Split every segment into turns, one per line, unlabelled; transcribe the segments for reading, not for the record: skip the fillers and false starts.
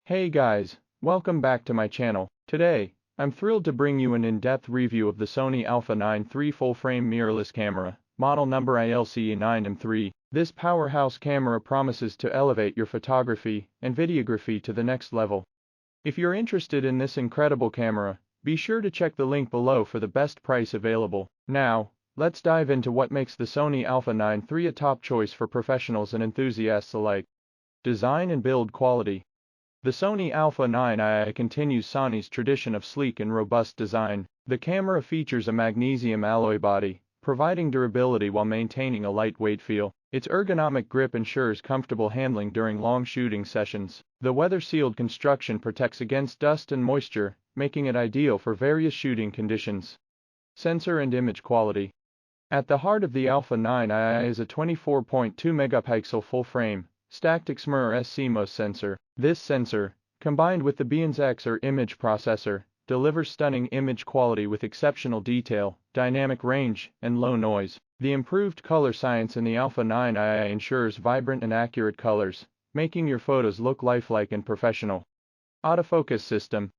Hey guys, welcome back to my channel. Today, I'm thrilled to bring you an in-depth review of the Sony Alpha-9 III Full-Frame Mirrorless Camera, model number ILCE-9M3. This powerhouse camera promises to elevate your photography and videography to the next level. If you're interested in this incredible camera, be sure to check the link below for the best price available. Now, let's dive into what makes the Sony Alpha-9 III a top choice for professionals and enthusiasts alike. Design and build quality. The Sony Alpha-9 III continues Sony's tradition of sleek and robust design. The camera features a magnesium alloy body, providing durability while maintaining a lightweight feel. Its ergonomic grip ensures comfortable handling during long shooting sessions. The weather-sealed construction protects against dust and moisture, making it ideal for various shooting conditions. Sensor and image quality. At the heart of the Alpha-9 III is a 24.2 megapixel full-frame, stacked XMR CMOS sensor. This sensor, combined with the Lexar image processor, delivers stunning image quality with exceptional detail, dynamic range, and low noise. The improved color science in the Alpha-9 III ensures vibrant and accurate colors, making your photos look lifelike and professional. Autofocus system.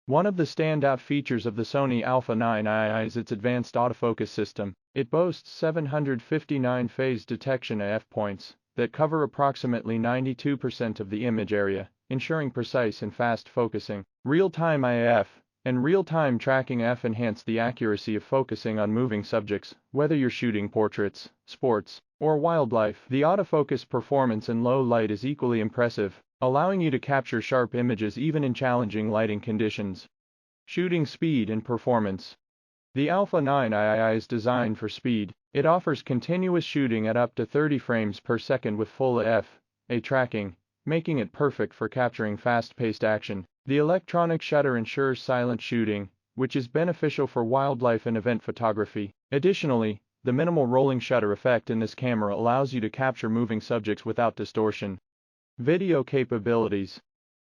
One of the standout features of the Sony Alpha-9 III is its advanced autofocus system. It boasts 759 phase detection AF points that cover approximately 92% of the image area, ensuring precise and fast focusing. Real-time AF and real-time tracking AF enhance the accuracy of focusing on moving subjects, whether you're shooting portraits, sports, or wildlife. The autofocus performance in low light is equally impressive, allowing you to capture sharp images even in challenging lighting conditions. Shooting speed and performance. The Alpha-9 III is designed for speed. It offers continuous shooting at up to 30 frames per second with full F/A tracking, making it perfect for capturing fast-paced action. The electronic shutter ensures silent shooting, which is beneficial for wildlife and event photography. Additionally, the minimal rolling shutter effect in this camera allows you to capture moving subjects without distortion. Video capabilities.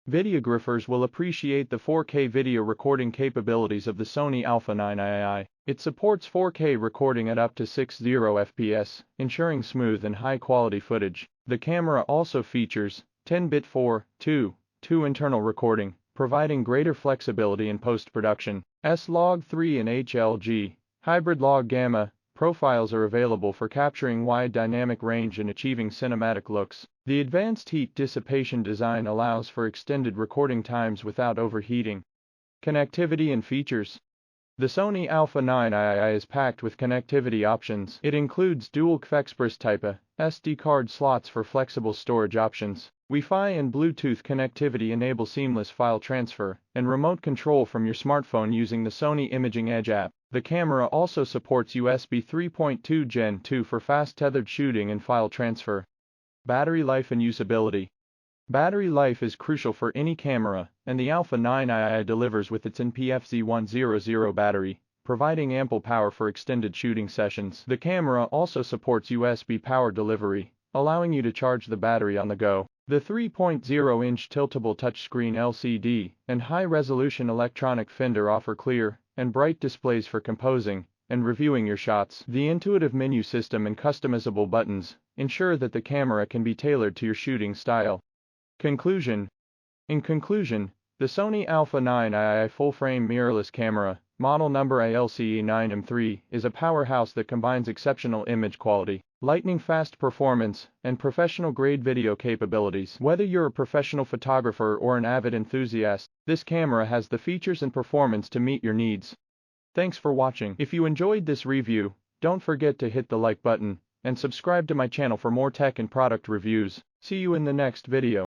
Videographers will appreciate the 4K video recording capabilities of the Sony Alpha-9 III. It supports 4K recording at up to 60 fps, ensuring smooth and high-quality footage. The camera also features 10-bit 4:2:2 internal recording, providing greater flexibility in post-production. S-Log3 and HLG, hybrid log gamma, profiles are available for capturing wide dynamic range and achieving cinematic looks. The advanced heat dissipation design allows for extended recording times without overheating. Connectivity and features. The Sony Alpha-9 III is packed with connectivity options. It includes dual Express Type-A SD card slots for flexible storage options. Wi-Fi and Bluetooth connectivity enable seamless file transfer and remote control from your smartphone using the Sony Imaging Edge app. The camera also supports USB 3.2 Gen 2 for fast tethered shooting and file transfer. Battery life and usability. Battery life is crucial for any camera, and the Alpha-9 III delivers with its NPFZ100 battery, providing ample power for extended shooting sessions. The camera also supports USB power delivery, allowing you to charge the battery on the go. The 3.0-inch tiltable touchscreen LCD and high-resolution electronic fender offer clear and bright displays for composing and reviewing your shots. The intuitive menu system and customizable buttons ensure that the camera can be tailored to your shooting style. Conclusion. In conclusion, the Sony Alpha-9 III full-frame mirrorless camera, model number ILCE-9M3, is a powerhouse that combines exceptional image quality, lightning-fast performance, and professional-grade video capabilities. Whether you're a professional photographer or an avid enthusiast, this camera has the features and performance to meet your needs. Thanks for watching. If you enjoyed this review, don't forget to hit the like button and subscribe to my channel for more tech and product reviews. See you in the next video.